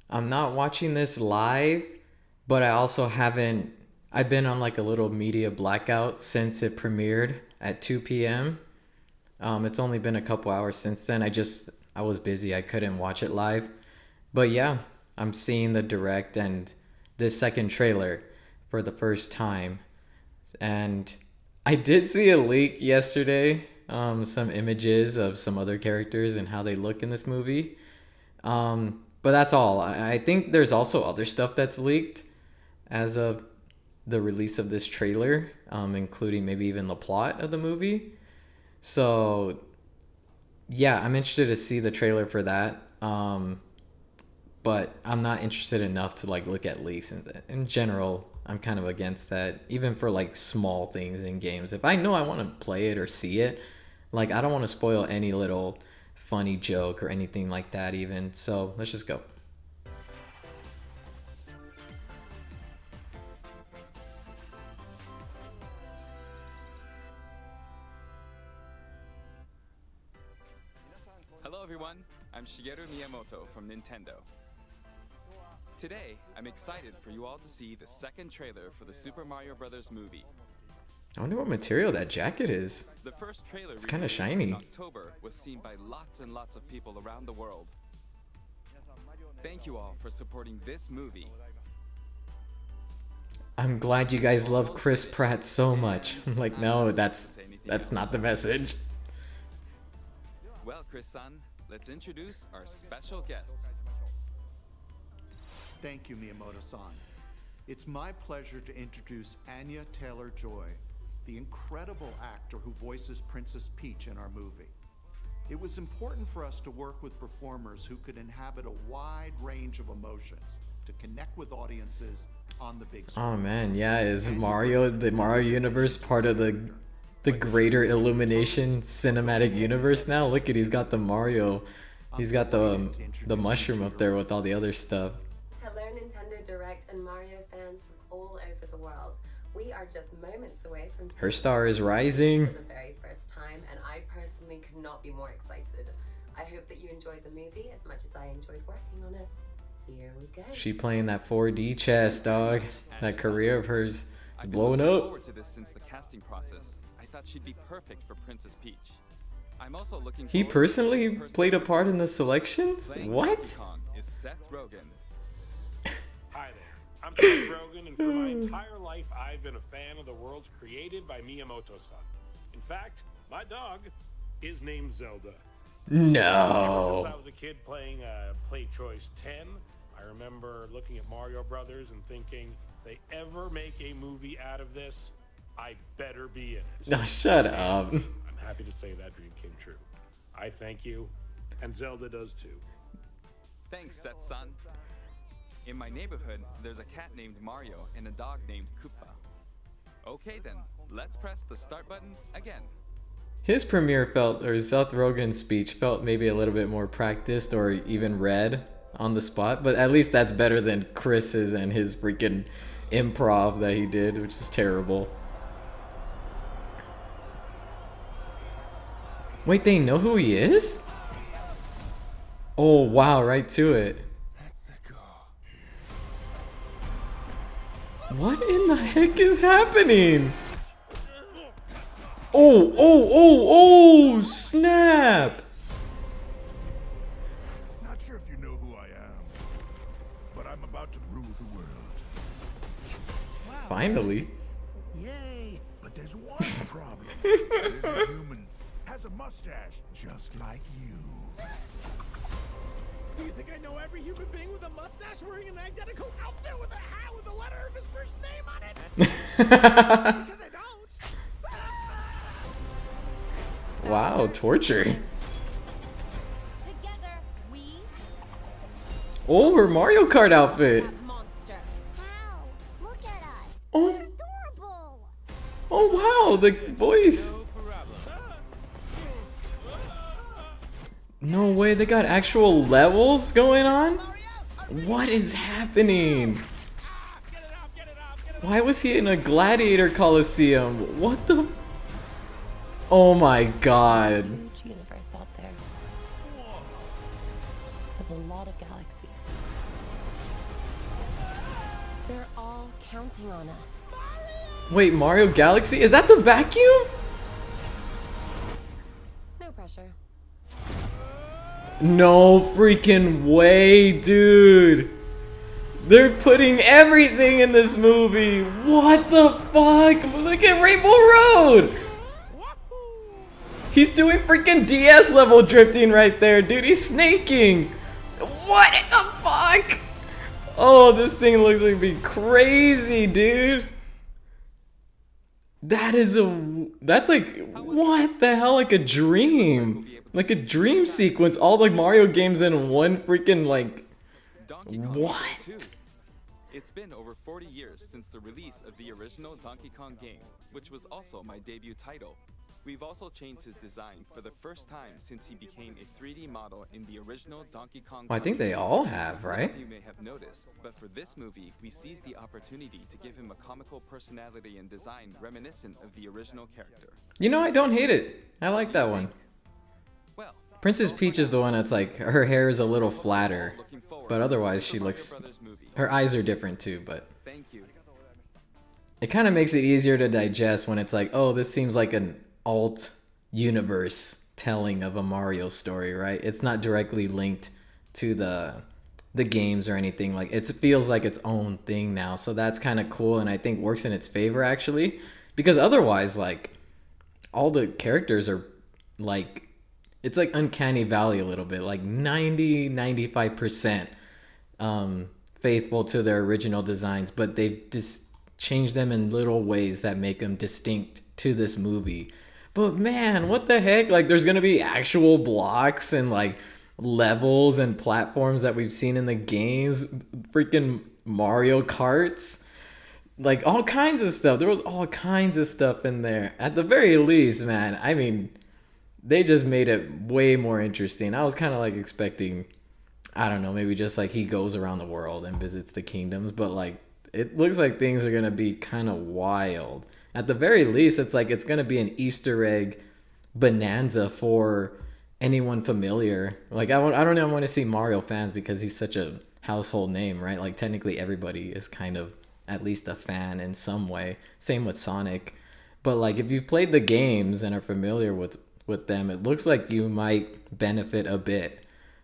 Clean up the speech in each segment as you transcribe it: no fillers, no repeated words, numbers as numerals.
I'm not watching this live, but I also haven't. I've been on like a little media blackout since it premiered at 2 p.m. It's only been a couple hours since then. I was busy. I couldn't watch it live. But yeah, I'm seeing the direct and this second trailer for the first time. And I did see a leak yesterday, some images of some other characters and how they look in this movie. But that's all. I think there's also other stuff that's leaked as of the release of this trailer, including maybe even the plot of the movie. So yeah, I'm interested to see the trailer for that. But I'm not interested enough to like look at leaks. In general, I'm kind of against that. Even for like small things in games, if I know I want to play it or see it, like I don't want to spoil any little funny joke or anything like that. Even so, let's just go. Hello everyone, I'm Shigeru Miyamoto from Nintendo. Today, I'm excited for you all to see the second trailer for the Super Mario Bros. Movie. I wonder what material that jacket is. The first trailer It's kind of released shiny. in October was seen by lots and lots of people around the world. Thank you all for supporting this movie. I'm glad you guys love Chris Pratt so much. Like, no, that's not the message. Well, Chris-san, let's introduce our special guests. Thank you, Miyamoto-san. It's my pleasure to introduce Anya Taylor-Joy, the incredible actor who voices Princess Peach in our movie. It was important for us to work with performers who could inhabit a wide range of emotions to connect with audiences on the big screen. Oh man, yeah, is Mario the Mario universe part of the greater Illumination cinematic universe now? Look at he's got the Mario, he's got the mushroom up there with all the other stuff. Hello Nintendo Direct and Mario fans from all over the world. We are just moments away from Her seeing star is Mario rising. for the very first time, and I personally could not be more excited. I hope that you enjoyed the movie as much as I enjoyed working on it. Here we go. She playing that 4D chess, dog. That career of hers is I've been blowing looking up. forward to this since the casting process. I thought she'd be perfect for Princess Peach. I'm also looking He forward to personally this person played a part in the selections? playing What? Donkey Kong is Seth Rogen. Hi there, I'm Seth Rogen, and for my entire life, I've been a fan of the worlds created by Miyamoto-san. In fact, my dog is named Zelda. Ever since No. I was a kid playing Play Choice 10, I remember looking at Mario Brothers and thinking, if they ever make a movie out of this, I better be in it. No, shut up. I'm happy to say that dream came true. I thank you, and Zelda does too. Thanks, Seth-san. In my neighborhood, there's a cat named Mario and a dog named Koopa. Okay then, let's press the start button again. His premiere felt, or Seth Rogen's speech felt maybe a little bit more practiced or even read on the spot, but at least that's better than Chris's and his freaking improv that he did, which is terrible. Wait, they know who he is? Oh, wow, right to it. What in the heck is happening? Oh, oh, oh, oh, snap! Not sure if you know who I am, but I'm about to rule the world. Finally. Yay! But there's one problem. There's a human has a mustache just like you. You think I know every human being with a mustache wearing an identical outfit with a hat with the letter of his first name on it? Because I don't. Wow, torture. Together, we Oh, her Mario Kart outfit. that monster. How? Look at us. Oh. We're adorable. Oh, wow, the voice. No way, they got actual levels going on? What is happening? Why was he in a gladiator coliseum? What the? Oh my god. Huge universe out there with a lot of galaxies. They're all counting on us. Wait, Mario Galaxy? Is that the vacuum? No pressure. No freaking way, dude. They're putting everything in this movie. What the fuck? Look at Rainbow Road. He's doing freaking DS level drifting right there, dude. He's snaking. What the fuck? Oh, this thing looks like it'd be crazy, dude. That's like, what the hell? Like a dream. Like a dream sequence. All like Mario games in one freaking like, Donkey Kong what? 2. It's been over 40 years since the release of the original Donkey Kong game, which was also my debut title. We've also changed his design for the first time since he became a 3D model in the original Donkey Kong. Well, I think they all have, Some right? of you may have noticed, but for this movie, we seized the opportunity to give him a comical personality and design reminiscent of the original character. You know, I don't hate it. I like that one. Well, Princess Peach is the one that's like, her hair is a little flatter, looking forward but to otherwise the she Super looks, Mario Brothers movie. her eyes are different too, but Thank you. it kind of makes it easier to digest when it's like, oh, this seems like an alt universe telling of a Mario story, right? It's not directly linked to the games or anything. Like, it feels like its own thing now, so that's kind of cool, and I think works in its favor actually, because otherwise, like, all the characters are like, it's like uncanny valley a little bit, like 95% faithful to their original designs, but they've just changed them in little ways that make them distinct to this movie. But man, what the heck? Like, there's gonna be actual blocks and like levels and platforms that we've seen in the games, freaking Mario Karts, like all kinds of stuff. There was all kinds of stuff in there. At the very least, man, I mean, they just made it way more interesting. I was kind of like expecting, I don't know, maybe just like he goes around the world and visits the kingdoms, but like it looks like things are gonna be kind of wild. At the very least, it's like it's gonna be an Easter egg bonanza for anyone familiar. Like, I don't know, I want to see Mario fans because he's such a household name, right? Like, technically everybody is kind of at least a fan in some way. Same with Sonic. But like, if you've played the games and are familiar with them, it looks like you might benefit a bit.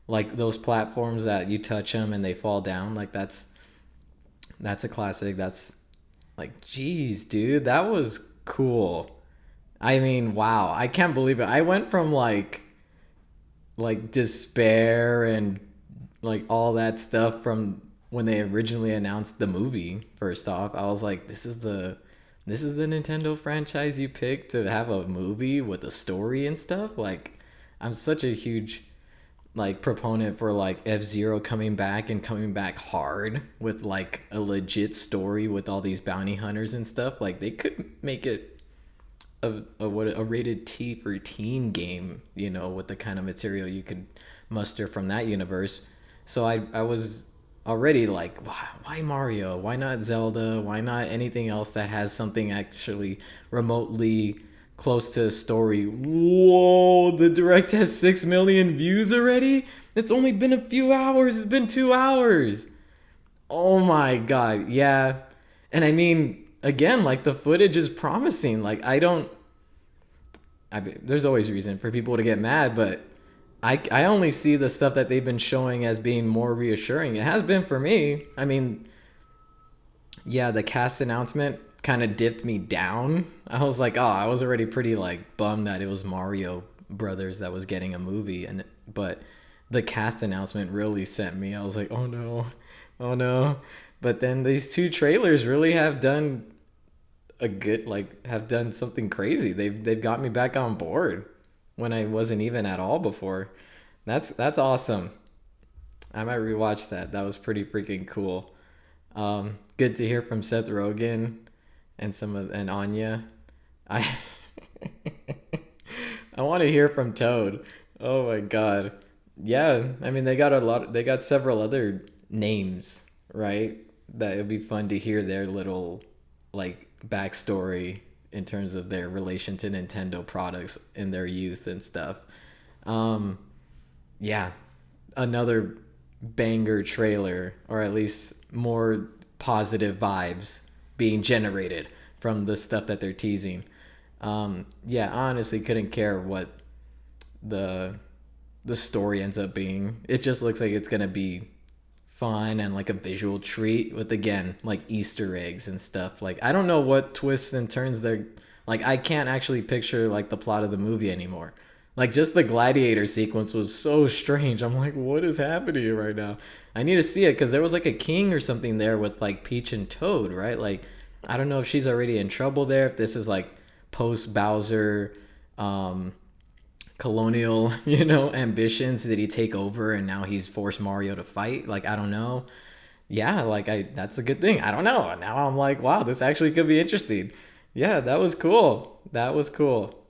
Like those platforms that you touch them and they fall down, like that's a classic. That's like, geez, dude, that was cool. I mean, wow, I can't believe it. I went from like despair and like all that stuff from when they originally announced the movie. First off, I was like, this is the Nintendo franchise you picked to have a movie with a story and stuff. Like, I'm such a huge like proponent for like F-Zero coming back and coming back hard with like a legit story with all these bounty hunters and stuff. Like, they could make it a rated T for teen game, you know, with the kind of material you could muster from that universe. So I was already like, why Mario? Why not Zelda? Why not anything else that has something actually remotely close to a story? Whoa, the direct has 6 million views already? It's only been a few hours. It's been 2 hours. Oh my god, yeah. And I mean, again, like, the footage is promising. Like, there's always reason for people to get mad, but I only see the stuff that they've been showing as being more reassuring. It has been for me. I mean, yeah, the cast announcement kind of dipped me down. I was like, oh, I was already pretty like bummed that it was Mario Brothers that was getting a movie, but the cast announcement really sent me. I was like, oh no, oh no. But then these two trailers really have done have done something crazy. They've got me back on board when I wasn't even at all before. That's awesome. I might rewatch that. That was pretty freaking cool. Good to hear from Seth Rogen and Anya. I I want to hear from Toad. Oh my god. Yeah, I mean, they got several other names, right? That it'd be fun to hear their little like backstory in terms of their relation to Nintendo products in their youth and stuff. Yeah, another banger trailer, or at least more positive vibes being generated from the stuff that they're teasing. Yeah, honestly couldn't care what the story ends up being. It just looks like it's gonna be fun and like a visual treat with, again, like Easter eggs and stuff. Like I don't know what twists and turns they're like. I can't actually picture like the plot of the movie anymore. Like just the gladiator sequence was so strange. I'm like, what is happening right now? I need to see it because there was like a king or something there with like Peach and Toad, right? Like I don't know if she's already in trouble there. If this is like post Bowser, colonial, ambitions. Did he take over and now he's forced Mario to fight? Like I don't know. Yeah, like that's a good thing. I don't know. Now I'm like, wow, this actually could be interesting. Yeah, that was cool. That was cool.